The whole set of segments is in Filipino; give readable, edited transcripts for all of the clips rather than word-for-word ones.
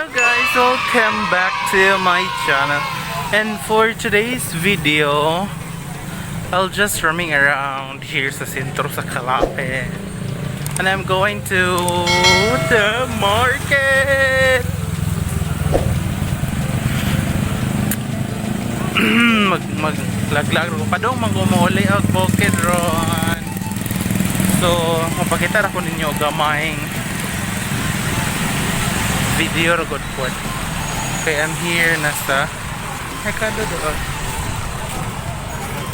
Hello guys, welcome back to my channel. And for today's video, I'll just roaming around here sa sentro sa Calape. And I'm going to the market. Maglaglag ko pa dong magumuli ang bukid ron. So, mapakita ako ninyo gamayng video good po. Okay, I'm here nasa Naka doon.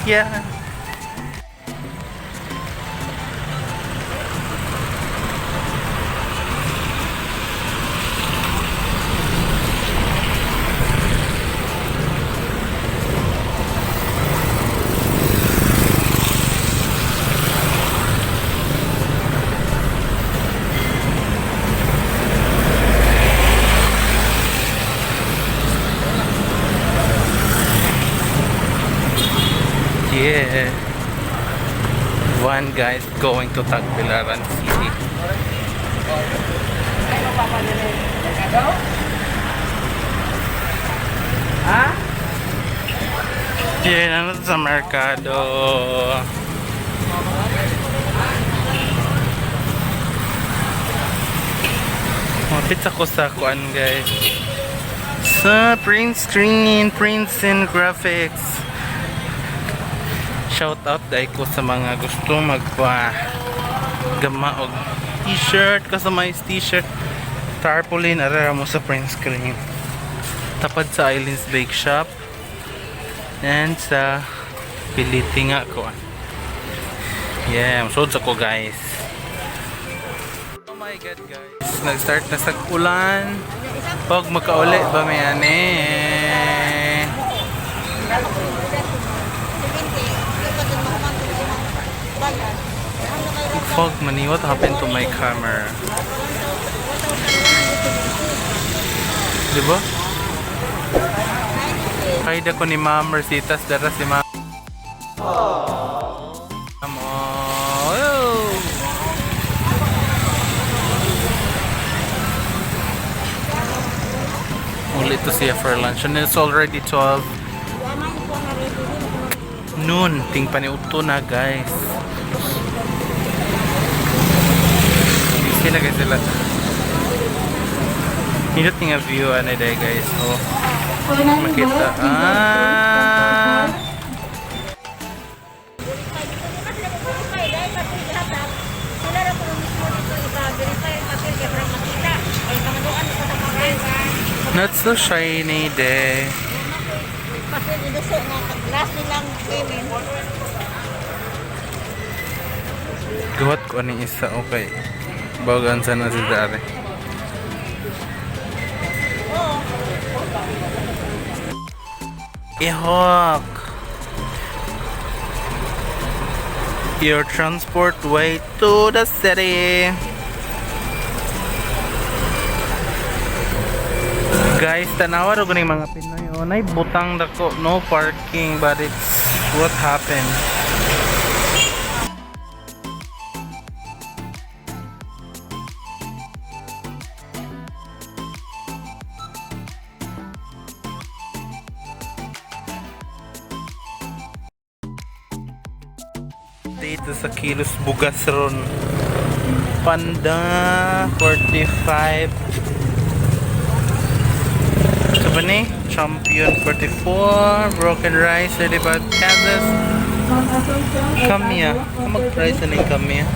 Yeah. Yeah, one guy is going to Tagbilaran City. Huh? Yeah, nandito sa merkado. Mapit ako sa kuan guys. Sa print screen, prints and graphics. Shout out dahil ko sa mga gusto magpa gama og t-shirt, customized t-shirt, tarpaulin, arara mo sa print screen. Tapad sa Islands Bake Shop and sa Piliti nga ko. Yeah, masod sa ko guys. Oh my god guys, nag-start na sa ulan. Pag magkauli ba may ane? Fog money, what happened to my camera? Diba? Kaida ko ni Ma'am Mercitas dara si Ma'am. Ulit to siya for lunch and it's already 12 noon. Ting paniuto na guys. Sila guys sila. Hindi nga view ano day guys. So makita. Not so shiny day. Guhat ko ani isa okay. Bawagan sana si Dari. Ihok. Your transport way to the city. Guys, tanawa ro ganing mga Pinoy. Nay butang dako, no parking, but it's what happened. Dito sa kilos bugas ron. Panda 45. Ito ni? Champion 44. Broken rice 35 pesos. Kamya. Mag-price na yung kamya.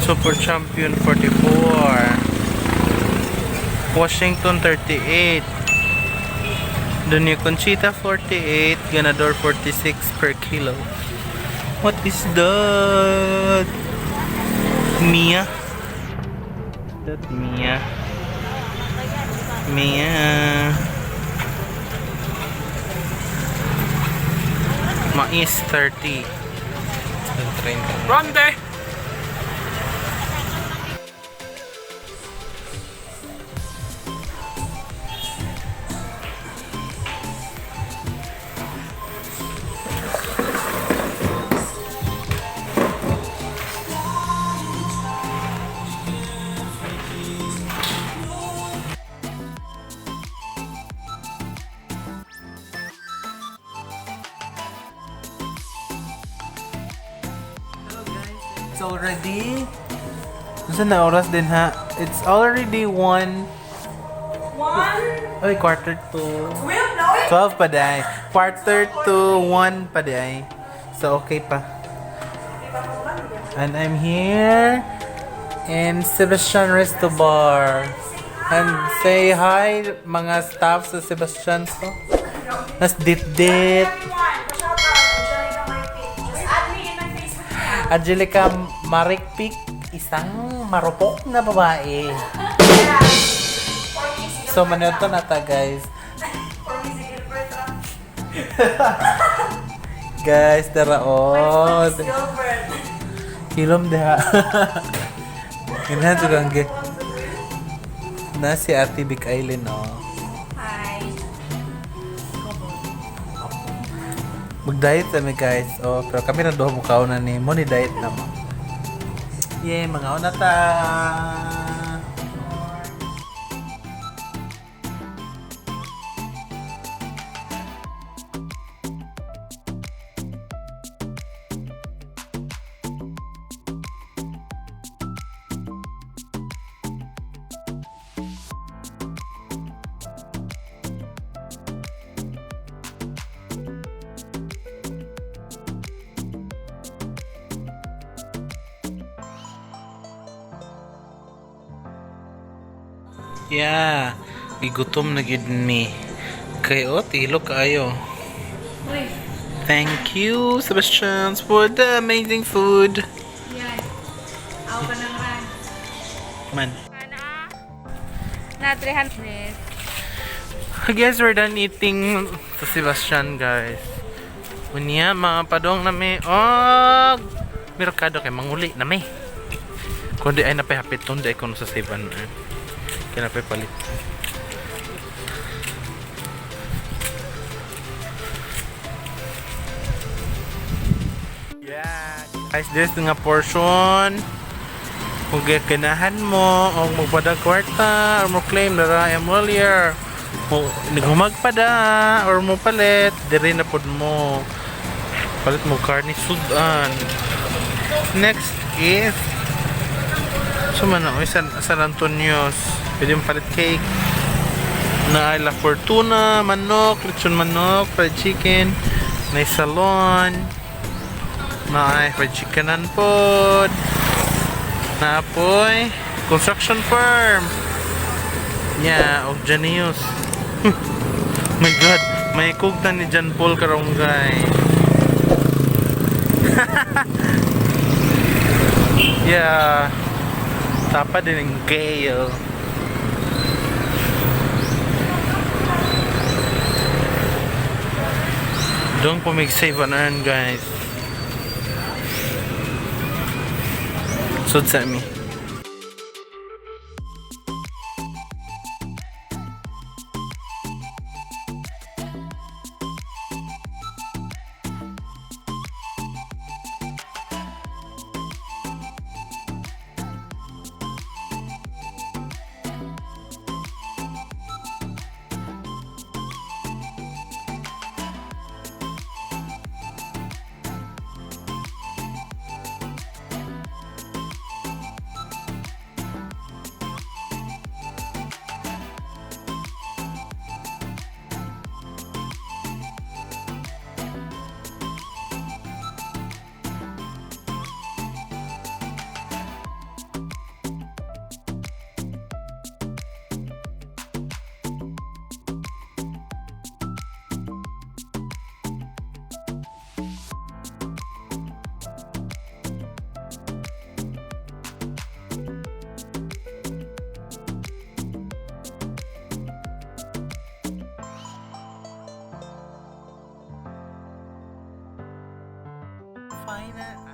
Super Champion 44. Washington 38. Doña Conchita 48, Ganador 46 per kilo. What is that? Mia? That Mia? Mia? Mais 30. Grande! already... Saan na oras din ha? It's already 1... Ay, quarter to... 12 pa day. Quarter to 1 pa day. So, okay pa. And I'm here in Sebastian Resto Bar. And say hi, mga staff sa Sebastian. So, nas dit-dit. Angelica Marikpik, isang marupok na babae. So, manood to na ta, guys. Guys, daraon. Hilom deha. Inahan juga ang na si Ate Big Island, oh. Hi. Mag-diet kami, guys. Oh, pero kami na doon mukha na ni mo ni diet na mo. Yeah, mga una ta. Yeah, igutom na gid mi. Kay tilo kaayo. Thank you, Sebastian, for the amazing food. Yan. Ako ka ng ran. Man. Na 300. I guess we're done eating sa Sebastian, guys. Unya, mga padong na may merkado kay manguli na may. Kundi ay napahapit ton di ko sa 7. Kaya napapalit. Yeah. Guys, this nga portion. Kung ganahan mo, o magpada kwarta, or mo claim na I'm earlier. Naghumag pa da, or mo palit, diri na pod mo. Palit mo karni sudan. Next is man o San Antonio's. Pwede yung palit cake na La Fortuna, manok, lechon manok, fried chicken, may salon, may fried chickenan pod, na apoy construction firm, yeah, of Janius. My god, may kugtan ni John Paul Karongay. Yeah, tapa din ang gale. Don't po mag-save on earn, guys. Sud sa mi.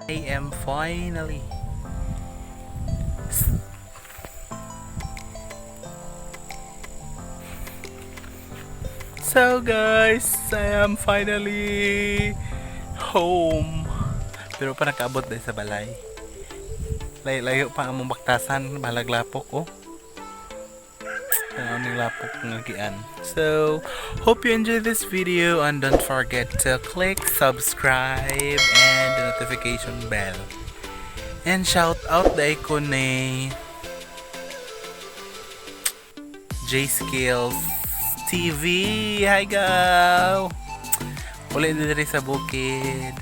I am finally so guys, I am finally home. Pero pa nakaabot dahil sa balay. Layo pa ang mong baktasan, balaglapok oh. Lapok ng gian. So, hope you enjoyed this video and don't forget to click subscribe and the notification bell. And shout out dahil ko ni J Skills TV. Hi go! Ulit dito sa bukid.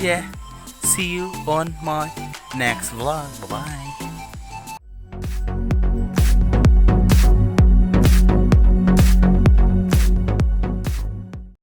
Yeah. See you on my next vlog. Bye-bye.